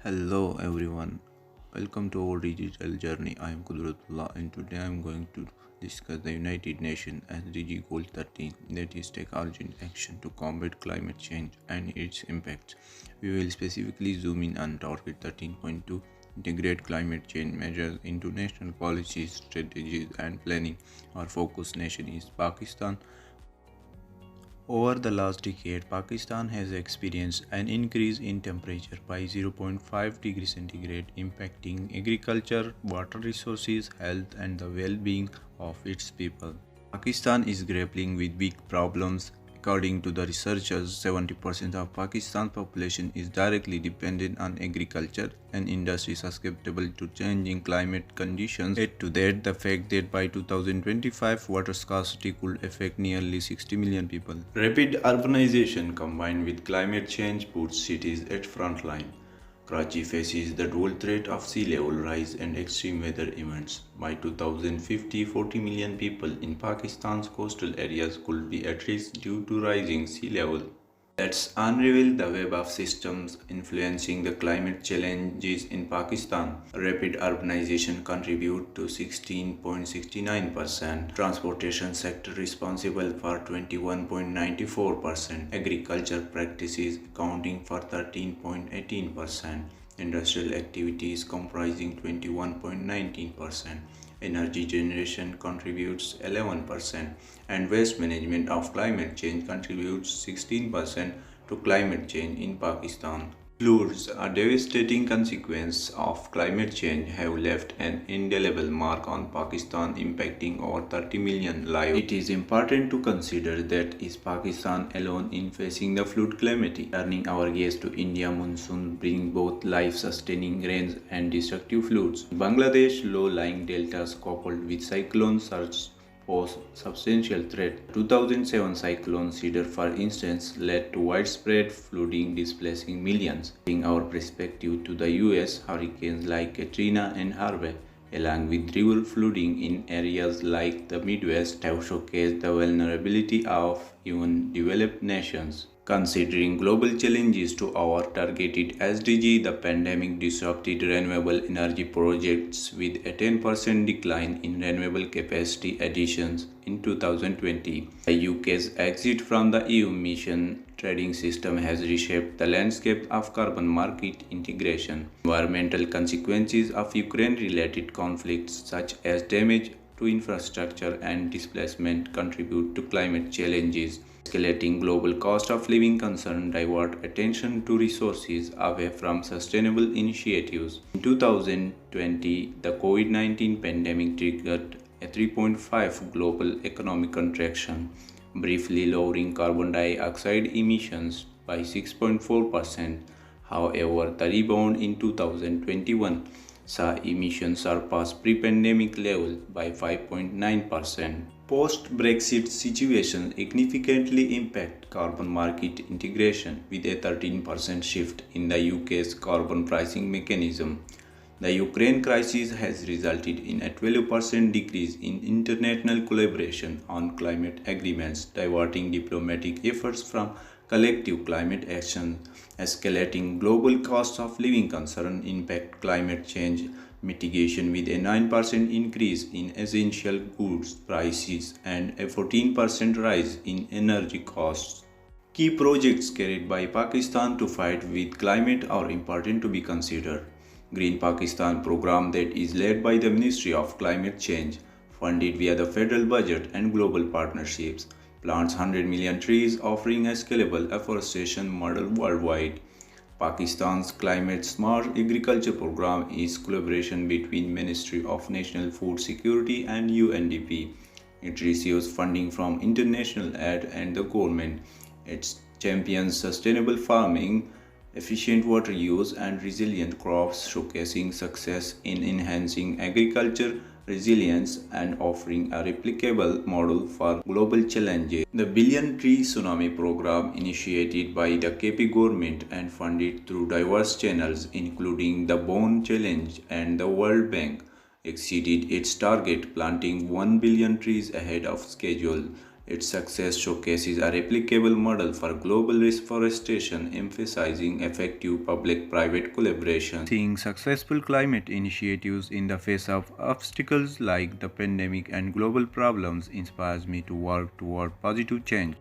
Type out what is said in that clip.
Hello everyone, welcome to our digital journey. I am Qudratullah and today I am going to discuss the United Nations SDG-Goal 13, that is take urgent action to combat climate change and its impacts. We will specifically zoom in on target 13.2, integrate climate change measures into national policies, strategies and planning. Our focus nation is Pakistan. Over the last decade, Pakistan has experienced an increase in temperature by 0.5 degrees centigrade, impacting agriculture, water resources, health, and the well being of its people. Pakistan is grappling with big problems. According to the researchers, 70% of Pakistan's population is directly dependent on agriculture and industry susceptible to changing climate conditions. Add to that the fact that by 2025, water scarcity could affect nearly 60 million people. Rapid urbanization combined with climate change puts cities at front line. Karachi faces the dual threat of sea level rise and extreme weather events. By 2050, 40 million people in Pakistan's coastal areas could be at risk due to rising sea level. Let's unravel the web of systems influencing the climate challenges in Pakistan. Rapid urbanization contribute to 16.69%, transportation sector responsible for 21.94%, agriculture practices accounting for 13.18%, industrial activities comprising 21.19%. Energy generation contributes 11%, and waste management of climate change contributes 16% to climate change in Pakistan. Floods, a devastating consequence of climate change, have left an indelible mark on Pakistan, impacting over 30 million lives. It is important to consider that is Pakistan alone in facing the flood calamity. Turning our gaze to India, monsoon bring both life-sustaining rains and destructive floods. Bangladesh low-lying deltas coupled with cyclone surge pose substantial threat. 2007 cyclone Cedar, for instance, led to widespread flooding displacing millions. Bringing our perspective to the US, hurricanes like Katrina and Harvey, along with river flooding in areas like the Midwest, have showcased the vulnerability of even developed nations. Considering global challenges to our targeted SDG, the pandemic disrupted renewable energy projects with a 10% decline in renewable capacity additions in 2020. The UK's exit from the EU emission trading system has reshaped the landscape of carbon market integration. Environmental consequences of Ukraine-related conflicts such as damage to infrastructure and displacement contribute to climate challenges. Escalating global cost of living concern divert attention to resources away from sustainable initiatives. In 2020, the COVID-19 pandemic triggered a 3.5 global economic contraction, briefly lowering carbon dioxide emissions by 6.4%. However, the rebound in 2021 saw emissions surpass pre-pandemic level by 5.9%. Post-Brexit situation significantly impact carbon market integration with a 13% shift in the UK's carbon pricing mechanism. The Ukraine crisis has resulted in a 12% decrease in international collaboration on climate agreements, diverting diplomatic efforts from collective climate action. Escalating global cost of living concern impact climate change mitigation with a 9% increase in essential goods prices and a 14% rise in energy costs. Key projects carried by Pakistan to fight with climate are important to be considered. Green Pakistan program that is led by the Ministry of Climate Change, funded via the federal budget and global partnerships, plants 100 million trees, offering a scalable afforestation model worldwide. Pakistan's Climate Smart Agriculture Program is collaboration between Ministry of National Food Security and UNDP. It receives funding from international aid and the government. It champions sustainable farming, efficient water use and resilient crops, showcasing success in enhancing agriculture resilience and offering a replicable model for global challenges. The Billion Tree Tsunami Program, initiated by the KP government and funded through diverse channels including the Bond Challenge and the World Bank, exceeded its target, planting 1 billion trees ahead of schedule. Its success showcases a replicable model for global reforestation, emphasizing effective public private collaboration. Seeing successful climate initiatives in the face of obstacles like the pandemic and global problems inspires me to work toward positive change.